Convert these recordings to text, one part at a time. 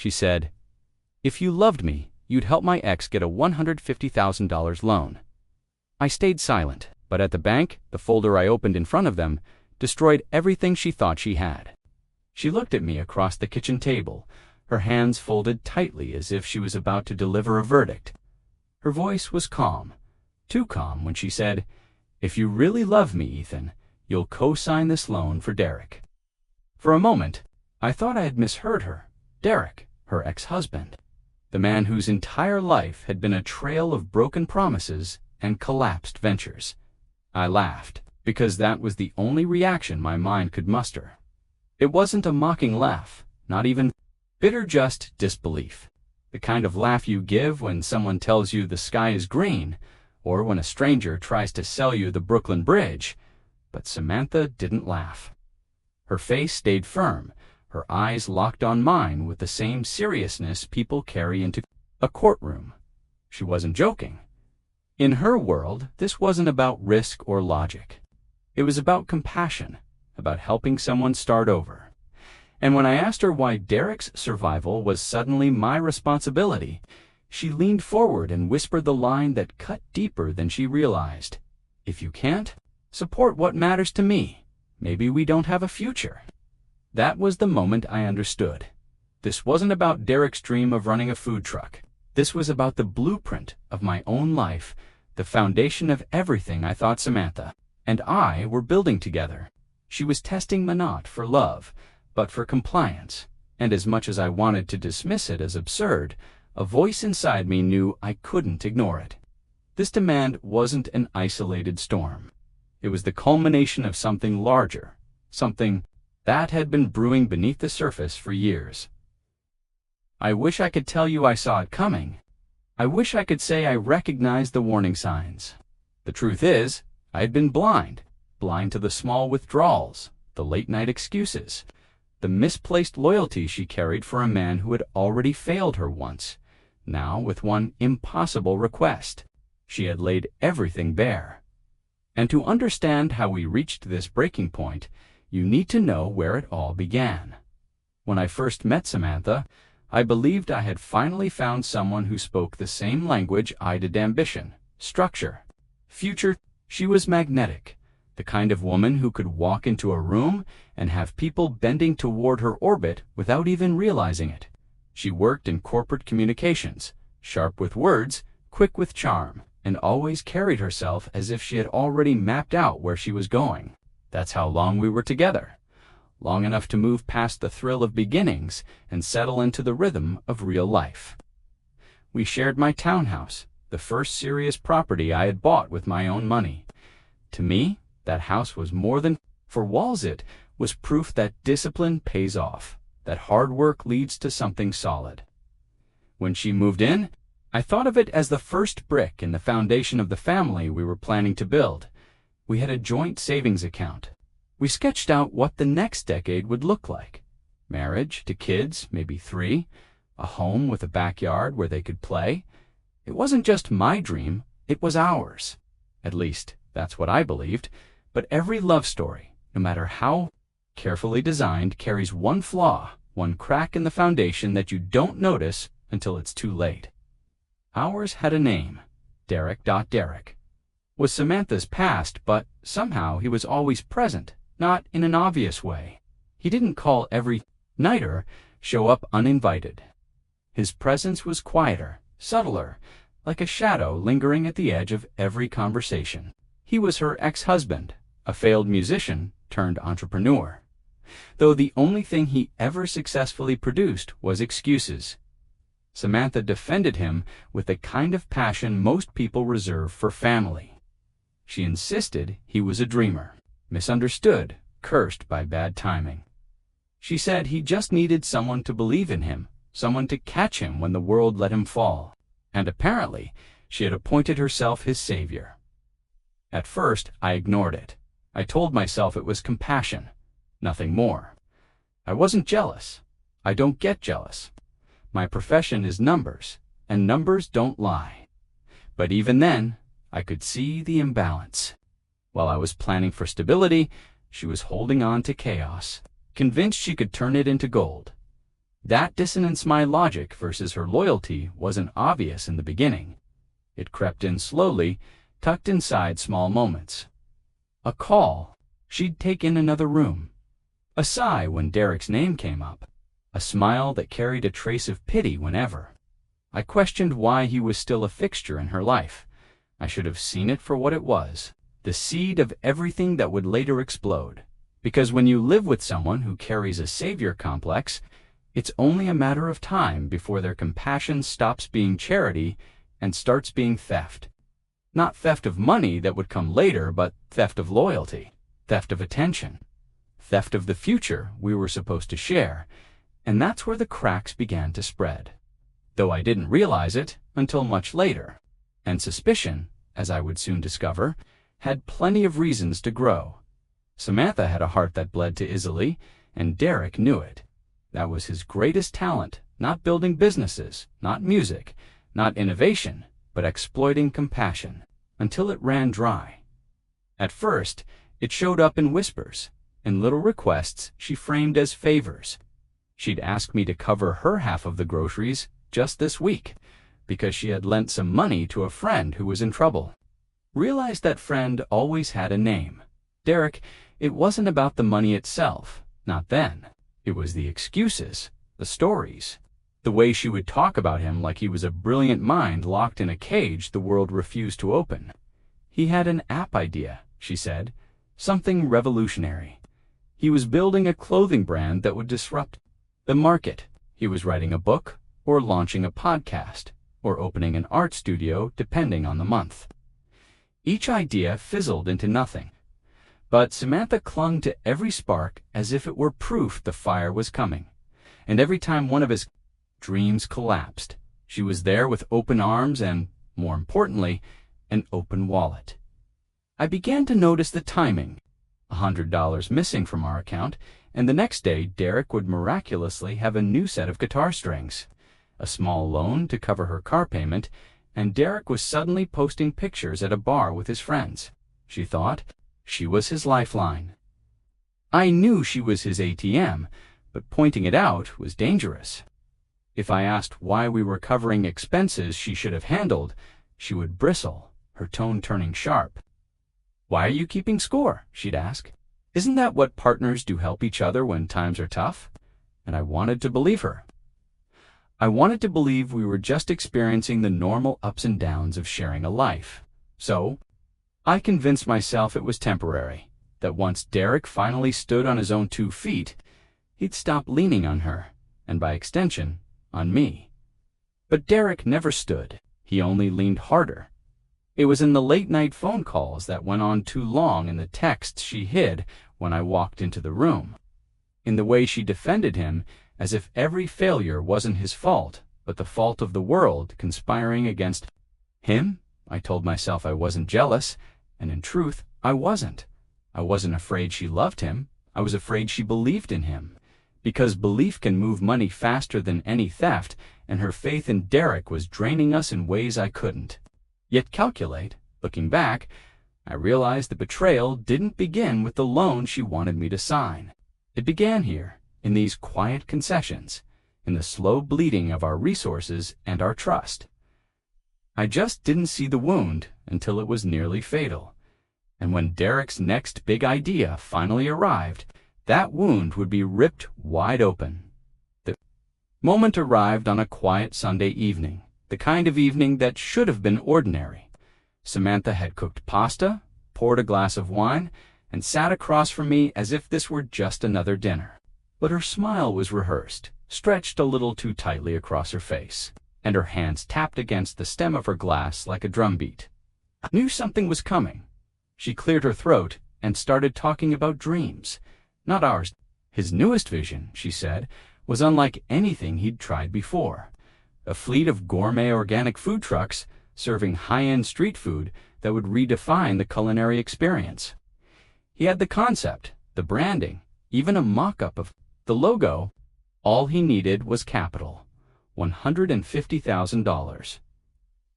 She said, "If you loved me, you'd help my ex get a $150,000 loan." I stayed silent, but at the bank, the folder I opened in front of them destroyed everything she thought she had. She looked at me across the kitchen table, her hands folded tightly as if she was about to deliver a verdict. Her voice was calm, too calm, when she said, "If you really love me, Ethan, you'll co-sign this loan for Derek." For a moment, I thought I had misheard her. Derek, her ex-husband, the man whose entire life had been a trail of broken promises and collapsed ventures. I laughed, because that was the only reaction my mind could muster. It wasn't a mocking laugh, not even bitter, just disbelief. The kind of laugh you give when someone tells you the sky is green, or when a stranger tries to sell you the Brooklyn Bridge. But Samantha didn't laugh. Her face stayed firm, her eyes locked on mine with the same seriousness people carry into a courtroom. She wasn't joking. In her world, this wasn't about risk or logic. It was about compassion, about helping someone start over. And when I asked her why Derek's survival was suddenly my responsibility, she leaned forward and whispered the line that cut deeper than she realized. "If you can't support what matters to me, maybe we don't have a future." That was the moment I understood. This wasn't about Derek's dream of running a food truck. This was about the blueprint of my own life, the foundation of everything I thought Samantha and I were building together. She was testing me not for love, but for compliance, and as much as I wanted to dismiss it as absurd, a voice inside me knew I couldn't ignore it. This demand wasn't an isolated storm. It was the culmination of something larger, something that had been brewing beneath the surface for years. I wish I could tell you I saw it coming. I wish I could say I recognized the warning signs. The truth is, I had been blind to the small withdrawals, the late-night excuses, the misplaced loyalty she carried for a man who had already failed her once. Now, with one impossible request, she had laid everything bare. And to understand how we reached this breaking point, you need to know where it all began. When I first met Samantha, I believed I had finally found someone who spoke the same language I did: ambition, structure, future. She was magnetic, the kind of woman who could walk into a room and have people bending toward her orbit without even realizing it. She worked in corporate communications, sharp with words, quick with charm, and always carried herself as if she had already mapped out where she was going. That's how long we were together. Long enough to move past the thrill of beginnings and settle into the rhythm of real life. We shared my townhouse, the first serious property I had bought with my own money. To me, that house was more than for walls. It was proof that discipline pays off, that hard work leads to something solid. When she moved in, I thought of it as the first brick in the foundation of the family we were planning to build. We had a joint savings account. We sketched out what the next decade would look like. Marriage to kids, maybe 3, a home with a backyard where they could play. It wasn't just my dream, it was ours. At least, that's what I believed. But every love story, no matter how carefully designed, carries one flaw, one crack in the foundation that you don't notice until it's too late. Ours had a name, Derek. Derek was Samantha's past, but somehow he was always present, not in an obvious way. He didn't call every night or show up uninvited. His presence was quieter, subtler, like a shadow lingering at the edge of every conversation. He was her ex-husband, a failed musician turned entrepreneur, though the only thing he ever successfully produced was excuses. Samantha defended him with the kind of passion most people reserve for family. She insisted he was a dreamer, misunderstood, cursed by bad timing. She said he just needed someone to believe in him, someone to catch him when the world let him fall. And apparently, she had appointed herself his savior. At first, I ignored it. I told myself it was compassion, nothing more. I wasn't jealous. I don't get jealous. My profession is numbers, and numbers don't lie. But even then, I could see the imbalance. While I was planning for stability, she was holding on to chaos, convinced she could turn it into gold. That dissonance, my logic versus her loyalty, wasn't obvious in the beginning. It crept in slowly, tucked inside small moments. A call. She'd take in another room. A sigh when Derek's name came up. A smile that carried a trace of pity whenever. I questioned why he was still a fixture in her life. I should have seen it for what it was, the seed of everything that would later explode. Because when you live with someone who carries a savior complex, it's only a matter of time before their compassion stops being charity and starts being theft. Not theft of money that would come later, but theft of loyalty, theft of attention, theft of the future we were supposed to share. And that's where the cracks began to spread. Though I didn't realize it until much later. And suspicion, as I would soon discover, had plenty of reasons to grow. Samantha had a heart that bled to Italy, and Derek knew it. That was his greatest talent, not building businesses, not music, not innovation, but exploiting compassion, until it ran dry. At first, it showed up in whispers, in little requests she framed as favors. She'd ask me to cover her half of the groceries just this week, because she had lent some money to a friend who was in trouble. Realized that friend always had a name. Derek, it wasn't about the money itself, not then. It was the excuses, the stories, the way she would talk about him like he was a brilliant mind locked in a cage the world refused to open. He had an app idea, she said, something revolutionary. He was building a clothing brand that would disrupt the market. He was writing a book, or launching a podcast, or opening an art studio, depending on the month. Each idea fizzled into nothing. But Samantha clung to every spark as if it were proof the fire was coming. And every time one of his dreams collapsed, she was there with open arms and, more importantly, an open wallet. I began to notice the timing. $100 missing from our account, and the next day Derek would miraculously have a new set of guitar strings. A small loan to cover her car payment, and Derek was suddenly posting pictures at a bar with his friends. She thought she was his lifeline. I knew she was his ATM, but pointing it out was dangerous. If I asked why we were covering expenses she should have handled, she would bristle, her tone turning sharp. "Why are you keeping score?" she'd ask. "Isn't that what partners do, help each other when times are tough?" And I wanted to believe her. I wanted to believe we were just experiencing the normal ups and downs of sharing a life. So, I convinced myself it was temporary, that once Derek finally stood on his own 2 feet, he'd stop leaning on her, and by extension, on me. But Derek never stood. He only leaned harder. It was in the late-night phone calls that went on too long and the texts she hid when I walked into the room. In the way she defended him, as if every failure wasn't his fault, but the fault of the world conspiring against him. I told myself I wasn't jealous, and in truth, I wasn't. I wasn't afraid she loved him. I was afraid she believed in him. Because belief can move money faster than any theft, and her faith in Derek was draining us in ways I couldn't yet calculate. Looking back, I realized the betrayal didn't begin with the loan she wanted me to sign. It began here, in these quiet concessions, in the slow bleeding of our resources and our trust. I just didn't see the wound until it was nearly fatal. And when Derek's next big idea finally arrived, that wound would be ripped wide open. The moment arrived on a quiet Sunday evening, the kind of evening that should have been ordinary. Samantha had cooked pasta, poured a glass of wine, and sat across from me as if this were just another dinner. But her smile was rehearsed, stretched a little too tightly across her face, and her hands tapped against the stem of her glass like a drumbeat. I knew something was coming. She cleared her throat and started talking about dreams, not ours. His newest vision, she said, was unlike anything he'd tried before. A fleet of gourmet organic food trucks serving high-end street food that would redefine the culinary experience. He had the concept, the branding, even a mock-up of the logo. All he needed was capital, $150,000.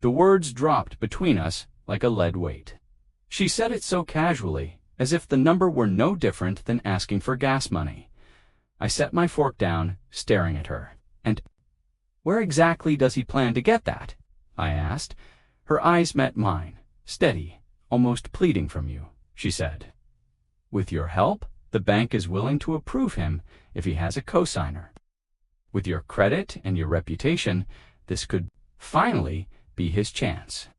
The words dropped between us like a lead weight. She said it so casually, as if the number were no different than asking for gas money. I set my fork down, staring at her. And where exactly does he plan to get that? I asked. Her eyes met mine, steady, almost pleading from you, she said. With your help, the bank is willing to approve him if he has a cosigner. With your credit and your reputation, this could finally be his chance.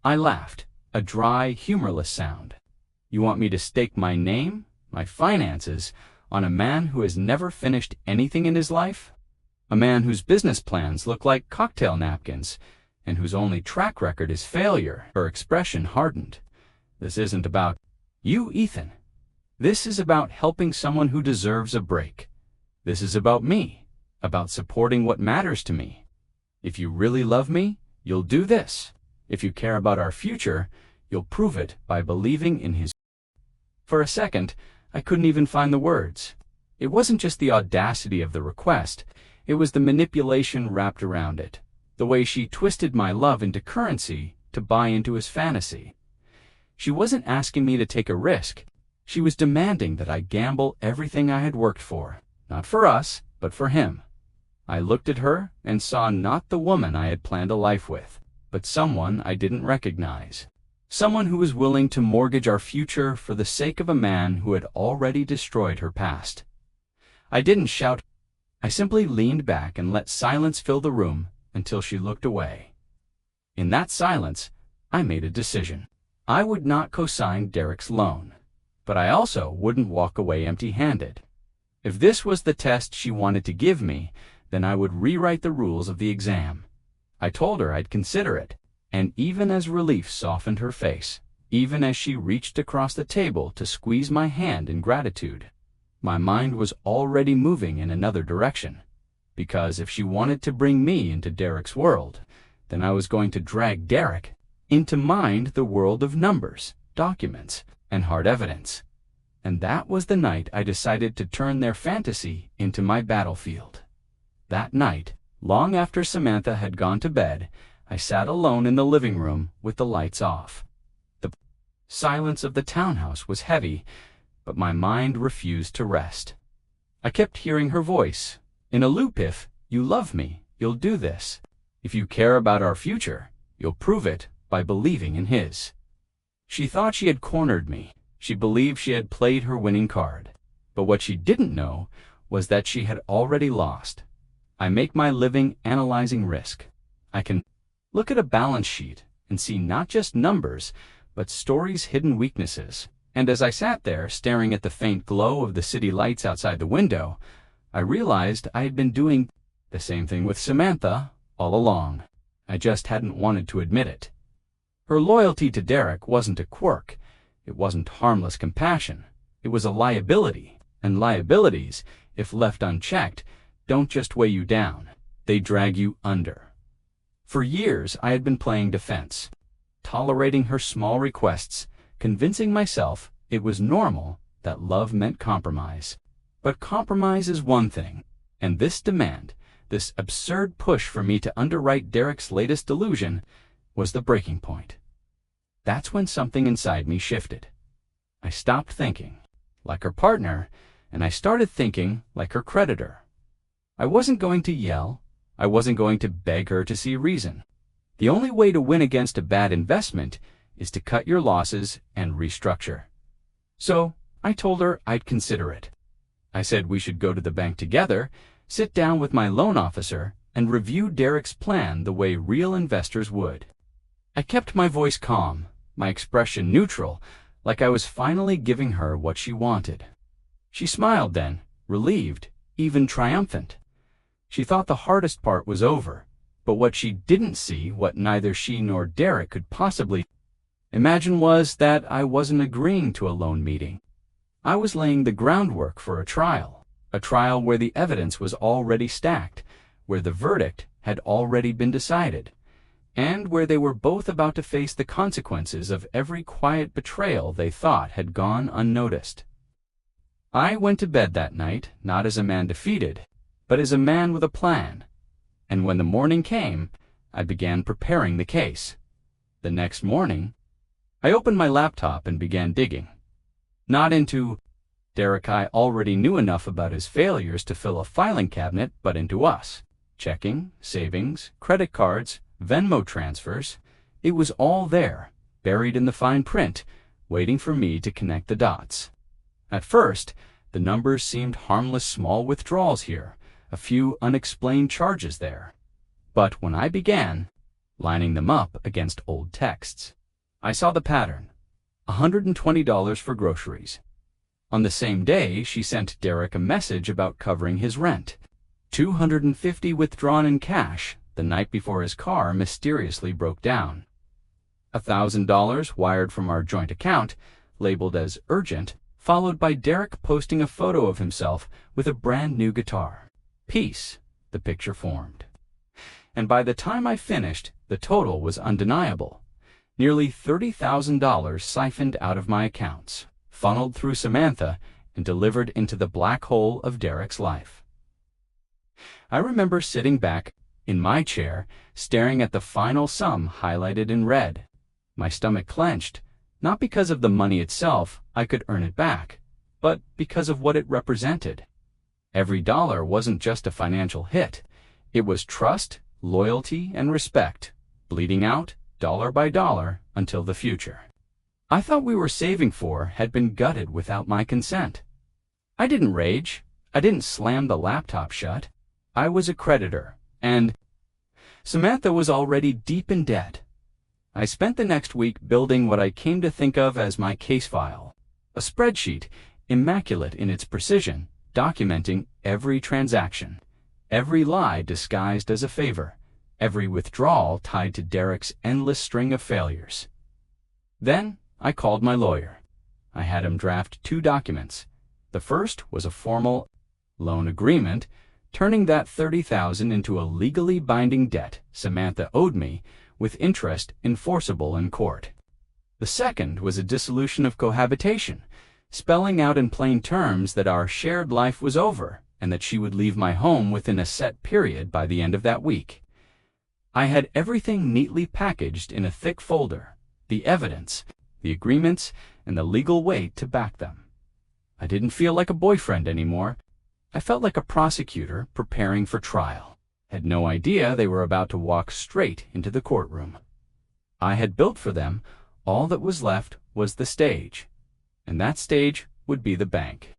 I laughed, a dry, humorless sound. You want me to stake my name, my finances, on a man who has never finished anything in his life? A man whose business plans look like cocktail napkins, and whose only track record is failure? Her expression hardened. This isn't about you, Ethan. This is about helping someone who deserves a break. This is about me, about supporting what matters to me. If you really love me, you'll do this. If you care about our future, you'll prove it by believing in his. For a second, I couldn't even find the words. It wasn't just the audacity of the request, it was the manipulation wrapped around it, the way she twisted my love into currency to buy into his fantasy. She wasn't asking me to take a risk. She was demanding that I gamble everything I had worked for, not for us, but for him. I looked at her and saw not the woman I had planned a life with, but someone I didn't recognize. Someone who was willing to mortgage our future for the sake of a man who had already destroyed her past. I didn't shout. I simply leaned back and let silence fill the room until she looked away. In that silence, I made a decision. I would not co-sign Derek's loan, but I also wouldn't walk away empty-handed. If this was the test she wanted to give me, then I would rewrite the rules of the exam. I told her I'd consider it, and even as relief softened her face, even as she reached across the table to squeeze my hand in gratitude, my mind was already moving in another direction. Because if she wanted to bring me into Derek's world, then I was going to drag Derek into the world of numbers, documents, and hard evidence. And that was the night I decided to turn their fantasy into my battlefield. That night, long after Samantha had gone to bed, I sat alone in the living room with the lights off. The silence of the townhouse was heavy, but my mind refused to rest. I kept hearing her voice. In a loop, if you love me, you'll do this. If you care about our future, you'll prove it by believing in his. She thought she had cornered me. She believed she had played her winning card. But what she didn't know was that she had already lost. I make my living analyzing risk. I can look at a balance sheet and see not just numbers, but stories' hidden weaknesses. And as I sat there staring at the faint glow of the city lights outside the window, I realized I had been doing the same thing with Samantha all along. I just hadn't wanted to admit it. Her loyalty to Derek wasn't a quirk. It wasn't harmless compassion. It was a liability. And liabilities, if left unchecked, don't just weigh you down. They drag you under. For years, I had been playing defense, tolerating her small requests, convincing myself it was normal that love meant compromise. But compromise is one thing, and this demand, this absurd push for me to underwrite Derek's latest delusion, was the breaking point. That's when something inside me shifted. I stopped thinking like her partner, and I started thinking like her creditor. I wasn't going to yell. I wasn't going to beg her to see reason. The only way to win against a bad investment is to cut your losses and restructure. So I told her I'd consider it. I said we should go to the bank together, sit down with my loan officer, and review Derek's plan the way real investors would. I kept my voice calm, my expression neutral, like I was finally giving her what she wanted. She smiled then, relieved, even triumphant. She thought the hardest part was over, but what she didn't see, what neither she nor Derek could possibly imagine, was that I wasn't agreeing to a loan meeting. I was laying the groundwork for a trial where the evidence was already stacked, where the verdict had already been decided, and where they were both about to face the consequences of every quiet betrayal they thought had gone unnoticed. I went to bed that night not as a man defeated, but as a man with a plan. And when the morning came, I began preparing the case. The next morning, I opened my laptop and began digging. Not into Derek. I already knew enough about his failures to fill a filing cabinet, but into us. Checking, savings, credit cards, Venmo transfers. It was all there, buried in the fine print, waiting for me to connect the dots. At first, the numbers seemed harmless small withdrawals here, a few unexplained charges there. But when I began lining them up against old texts, I saw the pattern. $120 for groceries. On the same day, she sent Derek a message about covering his rent. $250 withdrawn in cash the night before his car mysteriously broke down. $1,000 wired from our joint account, labeled as urgent, followed by Derek posting a photo of himself with a brand new guitar. Peace, the picture formed. And by the time I finished, the total was undeniable. Nearly $30,000 siphoned out of my accounts, funneled through Samantha, and delivered into the black hole of Derek's life. I remember sitting back in my chair, staring at the final sum highlighted in red. My stomach clenched, not because of the money itself, I could earn it back, but because of what it represented. Every dollar wasn't just a financial hit. It was trust, loyalty, and respect, bleeding out, dollar by dollar, until the future I thought we were saving for had been gutted without my consent. I didn't rage. I didn't slam the laptop shut. I was a creditor, and Samantha was already deep in debt. I spent the next week building what I came to think of as my case file, a spreadsheet, immaculate in its precision, documenting every transaction, every lie disguised as a favor, every withdrawal tied to Derek's endless string of failures. Then I called my lawyer. I had him draft 2 documents. The first was a formal loan agreement, turning that $30,000 into a legally binding debt Samantha owed me, with interest enforceable in court. The second was a dissolution of cohabitation, spelling out in plain terms that our shared life was over and that she would leave my home within a set period by the end of that week. I had everything neatly packaged in a thick folder, the evidence, the agreements, and the legal weight to back them. I didn't feel like a boyfriend anymore. I felt like a prosecutor preparing for trial. Had no idea they were about to walk straight into the courtroom. I had built for them. All that was left was the stage, and that stage would be the bank.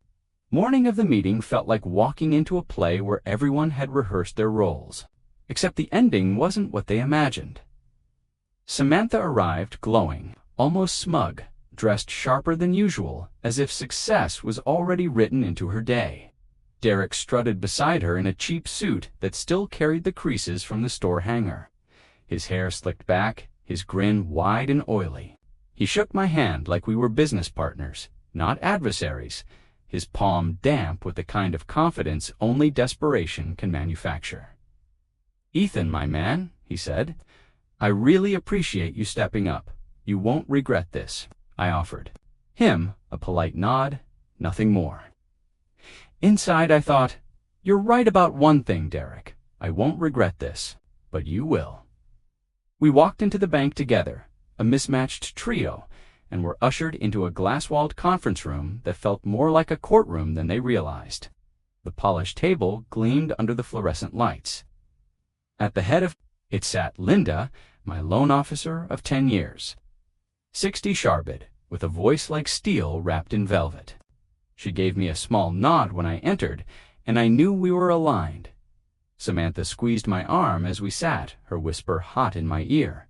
Morning of the meeting felt like walking into a play where everyone had rehearsed their roles, except the ending wasn't what they imagined. Samantha arrived glowing, almost smug, dressed sharper than usual, as if success was already written into her day. Derek strutted beside her in a cheap suit that still carried the creases from the store hanger. His hair slicked back, his grin wide and oily. He shook my hand like we were business partners, not adversaries, his palm damp with the kind of confidence only desperation can manufacture. "Ethan, my man," he said, "I really appreciate you stepping up. You won't regret this," I offered. Him a polite nod, nothing more. Inside I thought, "You're right about one thing, Derek. I won't regret this, but you will." We walked into the bank together, a mismatched trio, and were ushered into a glass-walled conference room that felt more like a courtroom than they realized. The polished table gleamed under the fluorescent lights. At the head of it sat Linda, my loan officer of 10 years. 60 Sharbid, with a voice like steel wrapped in velvet. She gave me a small nod when I entered, and I knew we were aligned. Samantha squeezed my arm as we sat, her whisper hot in my ear.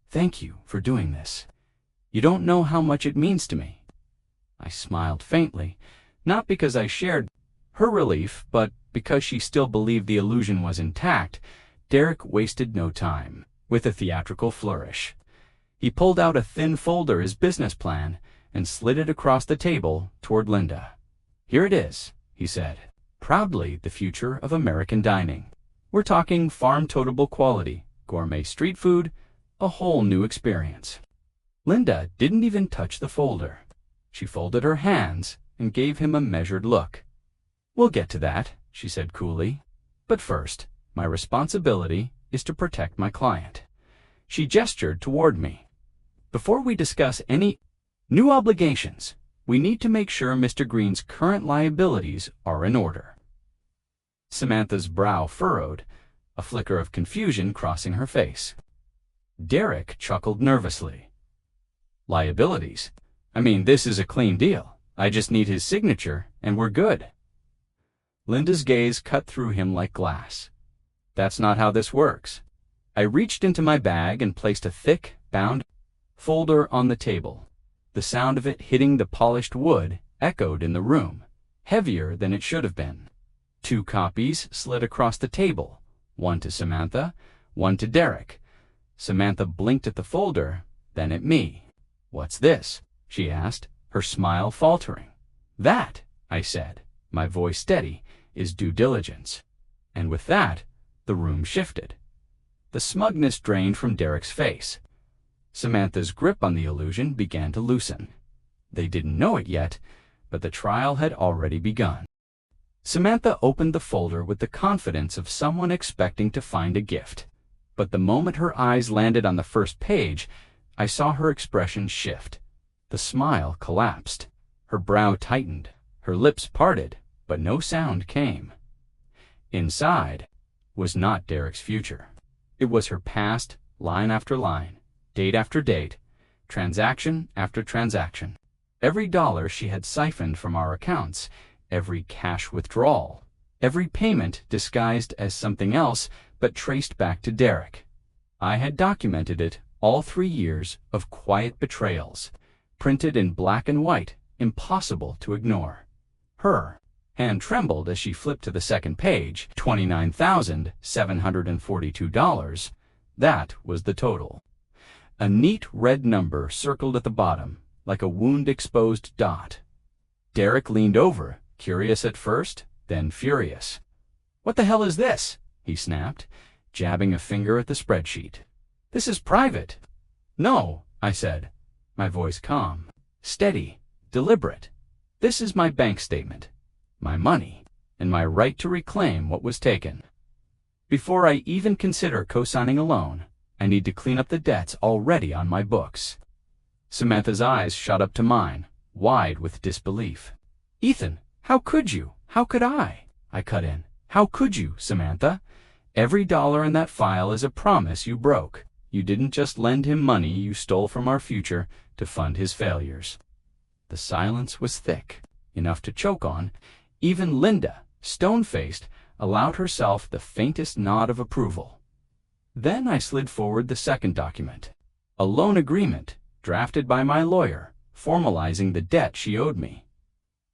"Thank you for doing this. You don't know how much it means to me." I smiled faintly, not because I shared her relief, but because she still believed the illusion was intact. Derek wasted no time. With a theatrical flourish, he pulled out a thin folder, his business plan, and slid it across the table toward Linda. "Here it is," he said. "Proudly the future of American dining. We're talking farm-toteable quality, gourmet street food, a whole new experience." Linda didn't even touch the folder. She folded her hands and gave him a measured look. "We'll get to that," she said coolly. "But first, my responsibility is to protect my client." She gestured toward me. "Before we discuss any new obligations, we need to make sure Mr. Green's current liabilities are in order." Samantha's brow furrowed. a flicker of confusion crossing her face. Derek chuckled nervously. Liabilities? I mean, this is a clean deal. I just need his signature, and we're good. Linda's gaze cut through him like glass. That's not how this works. I reached into my bag and placed a thick, bound folder on the table. The sound of it hitting the polished wood echoed in the room, heavier than it should have been. 2 copies slid across the table, one to Samantha, one to Derek. Samantha blinked at the folder, then at me. What's this? She asked, her smile faltering. That, I said, my voice steady, is due diligence. And with that, the room shifted. The smugness drained from Derek's face. Samantha's grip on the illusion began to loosen. They didn't know it yet, but the trial had already begun. Samantha opened the folder with the confidence of someone expecting to find a gift. But the moment her eyes landed on the first page, I saw her expression shift. The smile collapsed. Her brow tightened. Her lips parted, but no sound came. Inside was not Derek's future. It was her past, line after line, date after date, transaction after transaction. Every dollar she had siphoned from our accounts, every cash withdrawal, every payment disguised as something else but traced back to Derek. I had documented it, all 3 years of quiet betrayals, printed in black and white, impossible to ignore. Her hand trembled as she flipped to the second page. $29,742. That was the total. A neat red number circled at the bottom, like a wound-exposed dot. Derek leaned over, curious at first, then furious. "What the hell is this?" he snapped, jabbing a finger at the spreadsheet. "This is private." "No," I said, my voice calm, steady, deliberate. "This is my bank statement, my money, and my right to reclaim what was taken. Before I even consider co-signing a loan, I need to clean up the debts already on my books." Samantha's eyes shot up to mine, wide with disbelief. "Ethan, how could you? How could I?" I cut in. "How could you, Samantha? Every dollar in that file is a promise you broke. You didn't just lend him money you stole from our future to fund his failures." The silence was thick, enough to choke on. Even Linda, stone-faced, allowed herself the faintest nod of approval. Then I slid forward the second document. A loan agreement, drafted by my lawyer, formalizing the debt she owed me.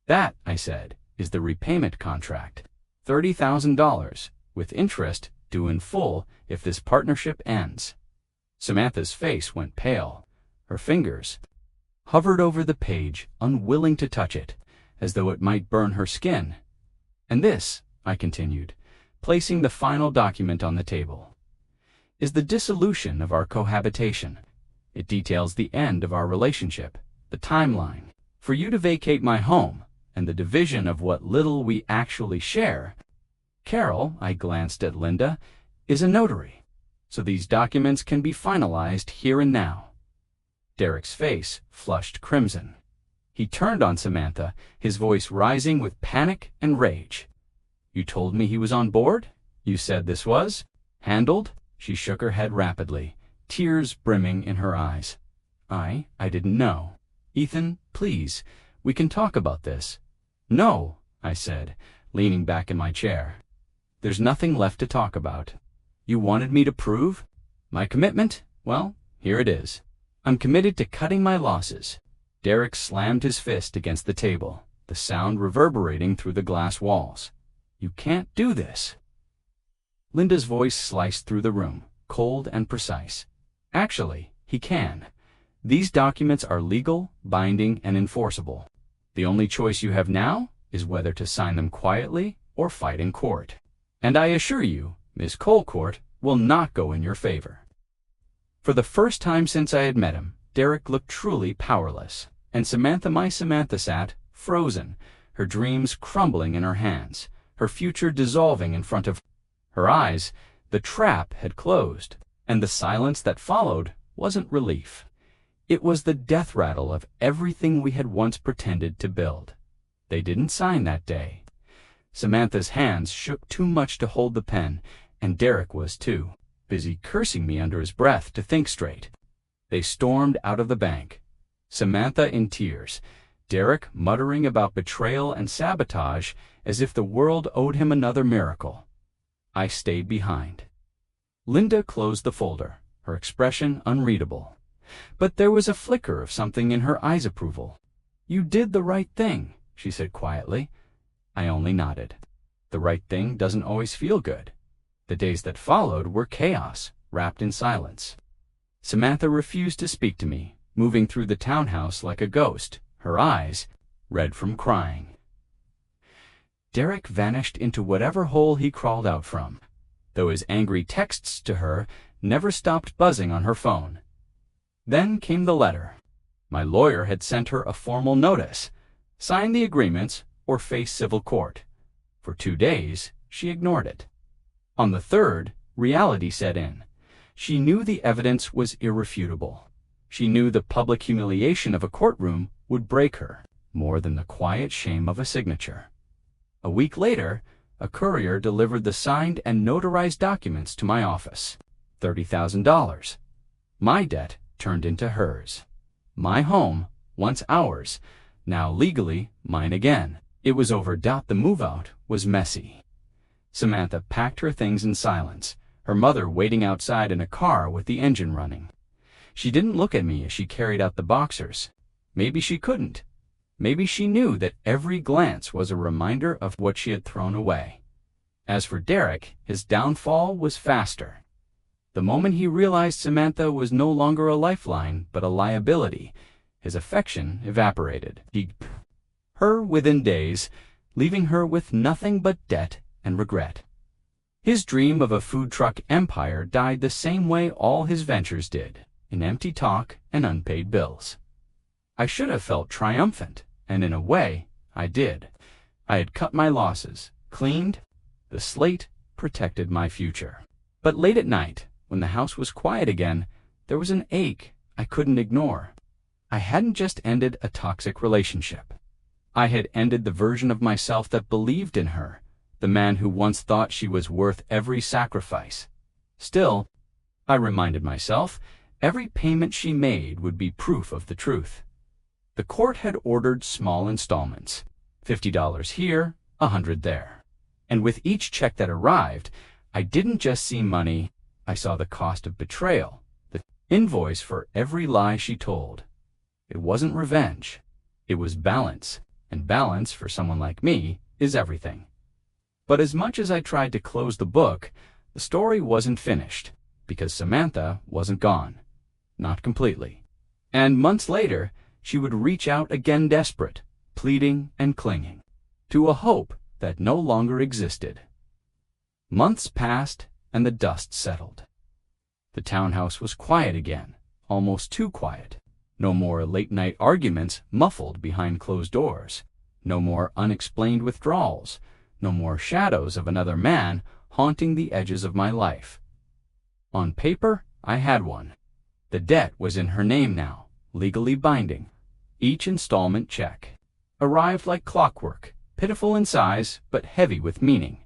"That," I said, "is the repayment contract. $30,000, with interest due in full if this partnership ends." Samantha's face went pale. Her fingers hovered over the page, unwilling to touch it, as though it might burn her skin. "And this," I continued, placing the final document on the table, "is the dissolution of our cohabitation. It details the end of our relationship, the timeline, for you to vacate my home, and the division of what little we actually share. Carol," I glanced at Linda, "is a notary, so these documents can be finalized here and now." Derek's face flushed crimson. He turned on Samantha, his voice rising with panic and rage. "You told me he was on board? You said this was handled?" She shook her head rapidly, tears brimming in her eyes. I didn't know." "Ethan, please, we can talk about this." "No," I said, leaning back in my chair. "There's nothing left to talk about. You wanted me to prove my commitment? Well, here it is. I'm committed to cutting my losses." Derek slammed his fist against the table, the sound reverberating through the glass walls. "You can't do this." Linda's voice sliced through the room, cold and precise. "Actually, he can. These documents are legal, binding, and enforceable. The only choice you have now is whether to sign them quietly or fight in court. And I assure you, Miss Colcourt will not go in your favor." For the first time since I had met him, Derek looked truly powerless, and my Samantha sat, frozen, her dreams crumbling in her hands, her future dissolving in front of her eyes. The trap had closed, and the silence that followed wasn't relief. It was the death rattle of everything we had once pretended to build. They didn't sign that day. Samantha's hands shook too much to hold the pen, And Derek was too, busy cursing me under his breath to think straight. They stormed out of the bank, Samantha in tears, Derek muttering about betrayal and sabotage as if the world owed him another miracle. I stayed behind. Linda closed the folder, her expression unreadable. But there was a flicker of something in her eyes' approval. "You did the right thing," she said quietly. I only nodded. The right thing doesn't always feel good. The days that followed were chaos, wrapped in silence. Samantha refused to speak to me, moving through the townhouse like a ghost, her eyes red from crying. Derek vanished into whatever hole he crawled out from, though his angry texts to her never stopped buzzing on her phone. Then came the letter. My lawyer had sent her a formal notice: sign the agreements or face civil court. For 2 days, she ignored it. On the third, reality set in. She knew the evidence was irrefutable. She knew the public humiliation of a courtroom would break her more than the quiet shame of a signature. A week later, a courier delivered the signed and notarized documents to my office. $30,000. My debt turned into hers. My home, once ours, now legally mine again. It was over. The move-out was messy. Samantha packed her things in silence, her mother waiting outside in a car with the engine running. She didn't look at me as she carried out the boxers. Maybe she couldn't. Maybe she knew that every glance was a reminder of what she had thrown away. As for Derek, his downfall was faster. The moment he realized Samantha was no longer a lifeline but a liability, his affection evaporated. He her within days, leaving her with nothing but debt and regret. His dream of a food truck empire died the same way all his ventures did, in empty talk and unpaid bills. I should have felt triumphant, and in a way, I did. I had cut my losses, cleaned the slate, protected my future. But late at night, when the house was quiet again, there was an ache I couldn't ignore. I hadn't just ended a toxic relationship. I had ended the version of myself that believed in her, the man who once thought she was worth every sacrifice. Still, I reminded myself, every payment she made would be proof of the truth. The court had ordered small installments, $50 here, $100 there. And with each check that arrived, I didn't just see money, I saw the cost of betrayal, the invoice for every lie she told. It wasn't revenge, it was balance, and balance for someone like me is everything. But as much as I tried to close the book, the story wasn't finished, because Samantha wasn't gone. Not completely. And months later, she would reach out again desperate, pleading and clinging, to a hope that no longer existed. Months passed, and the dust settled. The townhouse was quiet again, almost too quiet. No more late-night arguments muffled behind closed doors. No more unexplained withdrawals. No more shadows of another man haunting the edges of my life. On paper, I had one. The debt was in her name now, legally binding. Each installment check arrived like clockwork, pitiful in size but heavy with meaning.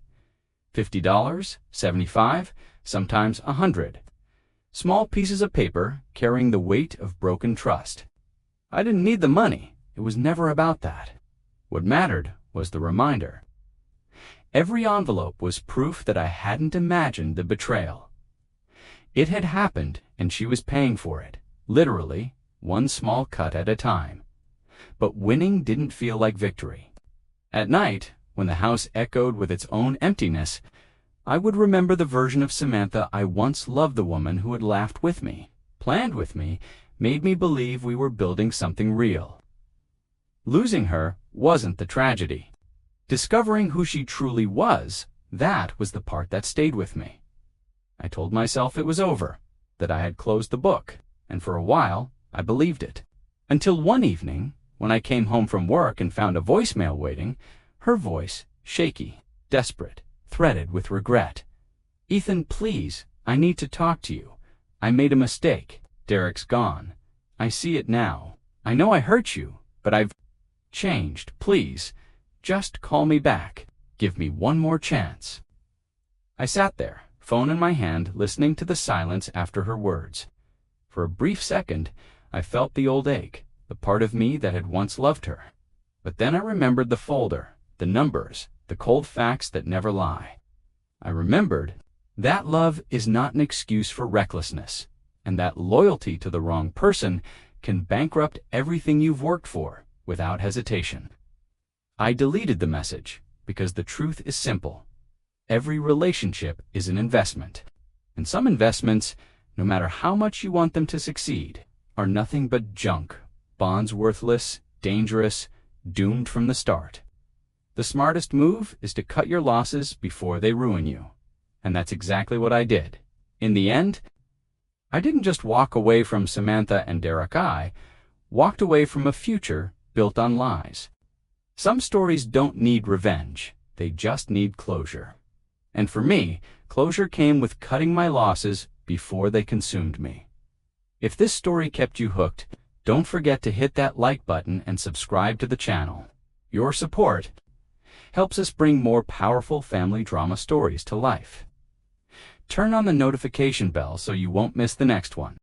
$50, $75, sometimes $100. Small pieces of paper carrying the weight of broken trust. I didn't need the money. It was never about that. What mattered was the reminder. Every envelope was proof that I hadn't imagined the betrayal. It had happened, and she was paying for it, literally, one small cut at a time. But winning didn't feel like victory. At night, when the house echoed with its own emptiness, I would remember the version of Samantha I once loved, the woman who had laughed with me, planned with me, made me believe we were building something real. Losing her wasn't the tragedy. Discovering who she truly was, that was the part that stayed with me. I told myself it was over, that I had closed the book, and for a while I believed it. Until one evening, when I came home from work and found a voicemail waiting, her voice shaky, desperate, threaded with regret. "Ethan, please, I need to talk to you. I made a mistake. Derek's gone. I see it now. I know I hurt you, but I've changed. Please, just call me back. Give me one more chance." I sat there, phone in my hand, listening to the silence after her words. For a brief second, I felt the old ache, the part of me that had once loved her. But then I remembered the folder, the numbers, the cold facts that never lie. I remembered that love is not an excuse for recklessness, and that loyalty to the wrong person can bankrupt everything you've worked for without hesitation. I deleted the message because the truth is simple. Every relationship is an investment, and some investments, no matter how much you want them to succeed, are nothing but junk, bonds worthless, dangerous, doomed from the start. The smartest move is to cut your losses before they ruin you. And that's exactly what I did. In the end, I didn't just walk away from Samantha and Derek. I walked away from a future built on lies. Some stories don't need revenge. They just need closure. And for me, closure came with cutting my losses before they consumed me. If this story kept you hooked, don't forget to hit that like button and subscribe to the channel. Your support helps us bring more powerful family drama stories to life. Turn on the notification bell so you won't miss the next one.